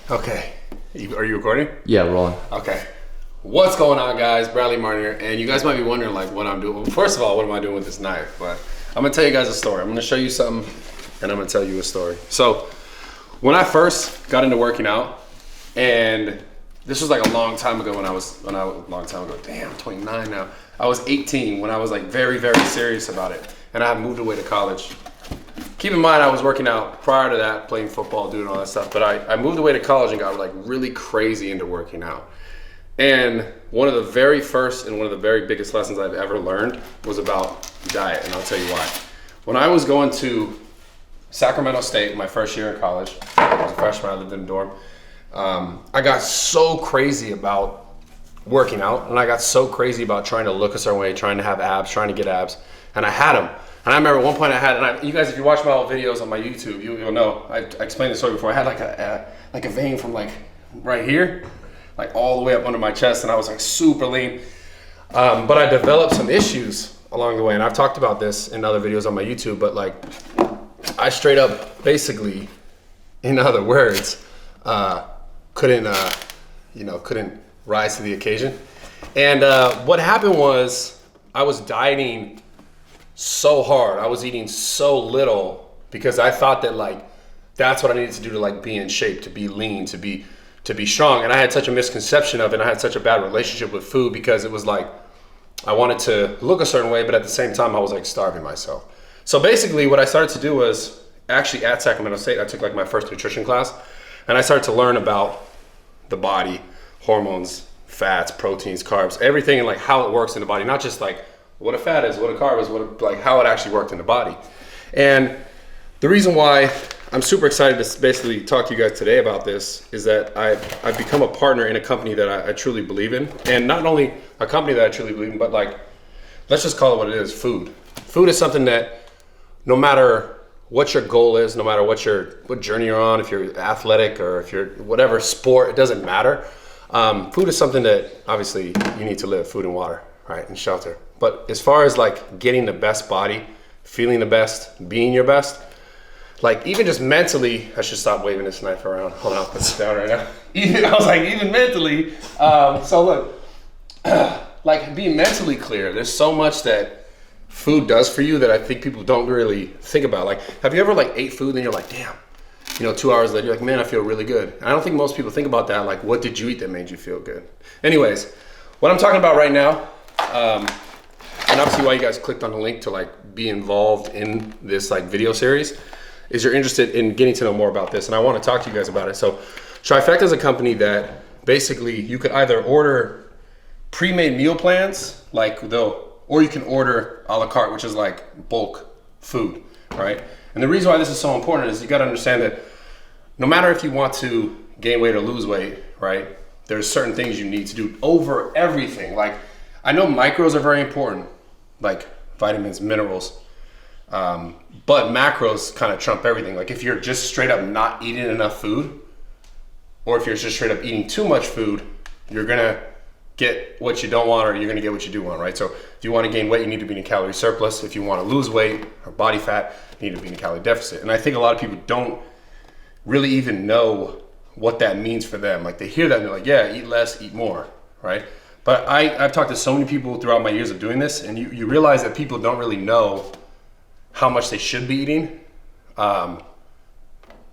Okay. Are you recording? Yeah, rolling. Okay. What's going on, guys? Bradley Martin here, and you guys might be wondering like what I'm doing. Well, first of all, what am I doing with this knife? But I'm gonna tell you guys a story. I'm gonna show you something, and I'm gonna tell you a story. So, when I first got into working out, and this was like a long time ago damn, I'm 29 now. I was 18 when I was like very, very serious about it, and I had moved away to college. Keep in mind, I was working out prior to that, playing football, doing all that stuff, but I moved away to college and got like really crazy into working out. And one of the very first and one of the very biggest lessons I've ever learned was about diet, and I'll tell you why. When I was going to Sacramento State my first year in college, I was a freshman, I lived in a dorm, I got so crazy about working out, and I got so crazy about trying to look a certain way, trying to have abs, trying to get abs, and I had them. And I remember at one point I had, you guys, if you watch my old videos on my YouTube, you'll know, I explained the story before. I had like a vein from like right here, like all the way up under my chest, and I was like super lean. But I developed some issues along the way, and I've talked about this in other videos on my YouTube, but like I straight up, basically, in other words, couldn't rise to the occasion. And what happened was I was dieting so hard. I was eating so little because I thought that like that's what I needed to do to like be in shape, to be lean, to be strong. And I had such a misconception of it, and I had such a bad relationship with food because it was like I wanted to look a certain way, but at the same time I was like starving myself. So basically what I started to do was actually at Sacramento State, I took like my first nutrition class, and I started to learn about the body, hormones, fats, proteins, carbs, everything, and like how it works in the body, not just like what a fat is, what a carb is, like how it actually worked in the body. And the reason why I'm super excited to basically talk to you guys today about this is that I've become a partner in a company that I truly believe in. And not only a company that I truly believe in, but like, let's just call it what it is, food. Food is something that no matter what your goal is, no matter what journey you're on, if you're athletic or if you're whatever sport, it doesn't matter. Food is something that obviously you need to live, food and water, right, and shelter. But as far as like getting the best body, feeling the best, being your best, like even just mentally, I should stop waving this knife around. Hold on, I'll put this down right now. Even mentally, so look, like being mentally clear, there's so much that food does for you that I think people don't really think about. Like, have you ever like ate food and you're like, damn, 2 hours later, you're like, man, I feel really good. And I don't think most people think about that. Like, what did you eat that made you feel good? Anyways, what I'm talking about right now, and obviously why you guys clicked on the link to like be involved in this like video series is you're interested in getting to know more about this, and I want to talk to you guys about it. So Trifecta is a company that basically you could either order pre-made meal plans, or you can order a la carte, which is like bulk food, right? And the reason why this is so important is you got to understand that no matter if you want to gain weight or lose weight, right? There's certain things you need to do over everything. Like, I know macros are very important, like vitamins, minerals, but macros kind of trump everything. Like if you're just straight up not eating enough food, or if you're just straight up eating too much food, you're gonna get what you don't want, or you're gonna get what you do want, right? So if you wanna gain weight, you need to be in a calorie surplus. If you wanna lose weight or body fat, you need to be in a calorie deficit. And I think a lot of people don't really even know what that means for them. Like they hear that and they're like, yeah, eat less, eat more, right? But I've talked to so many people throughout my years of doing this, and you realize that people don't really know how much they should be eating,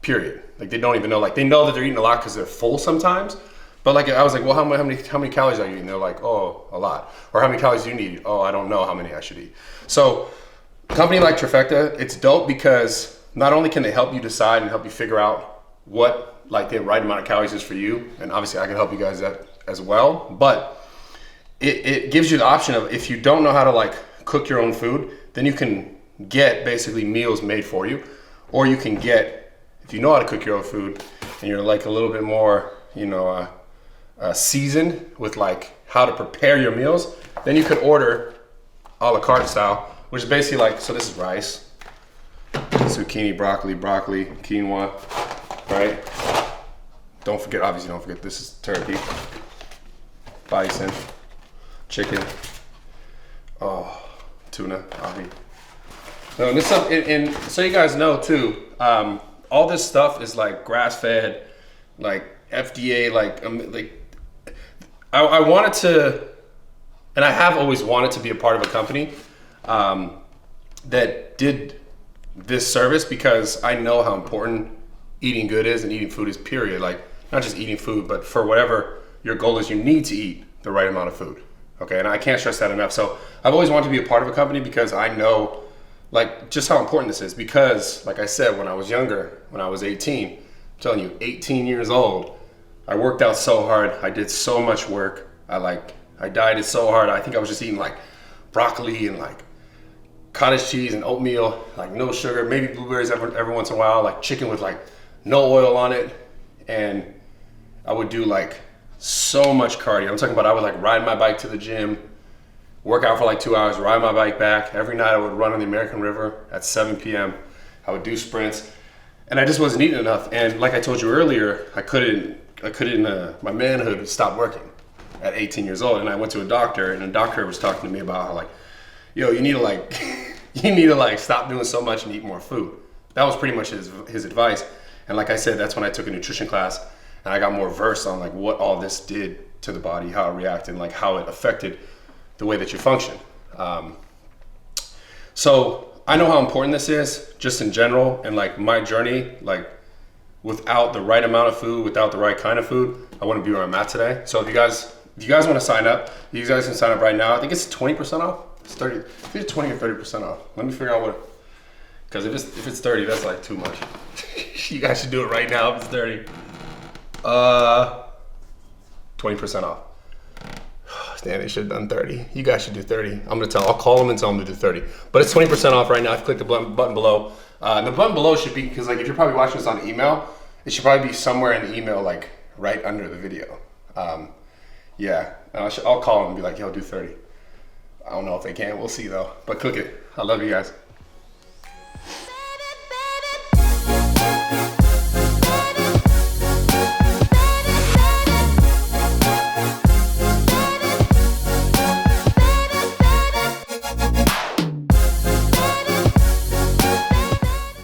period. Like they don't even know, like they know that they're eating a lot because they're full sometimes, but like I was like, well, how many calories are you eating? They're like, oh, a lot. Or how many calories do you need? Oh, I don't know how many I should eat. So a company like Trifecta, it's dope because not only can they help you decide and help you figure out what like the right amount of calories is for you, and obviously I can help you guys that as well, but it gives you the option of, if you don't know how to like cook your own food, then you can get basically meals made for you, or you can get, if you know how to cook your own food and you're like a little bit more, seasoned with like how to prepare your meals, then you could order a la carte style, which is basically like, so this is rice, zucchini, broccoli, quinoa, right? Don't forget this is turkey, bison, chicken, tuna, ahi. No, and this stuff, and so you guys know too, all this stuff is like grass-fed, like FDA, I wanted to, and I have always wanted to be a part of a company that did this service, because I know how important eating good is and eating food is, period. Like, not just eating food, but for whatever your goal is, you need to eat the right amount of food. Okay, and I can't stress that enough. So I've always wanted to be a part of a company, because I know like just how important this is. Because like I said, when I was younger, when I was 18, I'm telling you, 18 years old, I worked out so hard. I did so much work. I dieted so hard. I think I was just eating like broccoli and like cottage cheese and oatmeal, like no sugar, maybe blueberries every once in a while, like chicken with like no oil on it. And I would do like so much cardio. I'm talking about, I would like ride my bike to the gym, work out for like 2 hours, ride my bike back. Every night I would run on the American River at 7 p.m. I would do sprints, and I just wasn't eating enough. And like I told you earlier, I couldn't, my manhood stopped working at 18 years old. And I went to a doctor, and the doctor was talking to me about how like, yo, you need to like, you need to like stop doing so much and eat more food. That was pretty much his advice. And like I said, that's when I took a nutrition class, and I got more versed on like what all this did to the body, how it reacted, and like how it affected the way that you function. So I know how important this is just in general, and like my journey, like without the right amount of food, without the right kind of food, I wouldn't be where I'm at today. So if you guys want to sign up, you guys can sign up right now. I think it's 20% off. It's 30, I think it's 20 or 30% off. Let me figure out what, because if it's 30, that's like too much. You guys should do it right now if it's 30. 20% off. Damn, they should have done 30. You guys should do 30. I'll call them and tell them to do 30. But it's 20% off right now. If you click the button below. The button below should be, because like if you're probably watching this on email, it should probably be somewhere in the email, like right under the video. Yeah, I'll call them and be like, yo, do 30. I don't know if they can. We'll see though. But click it. I love you guys.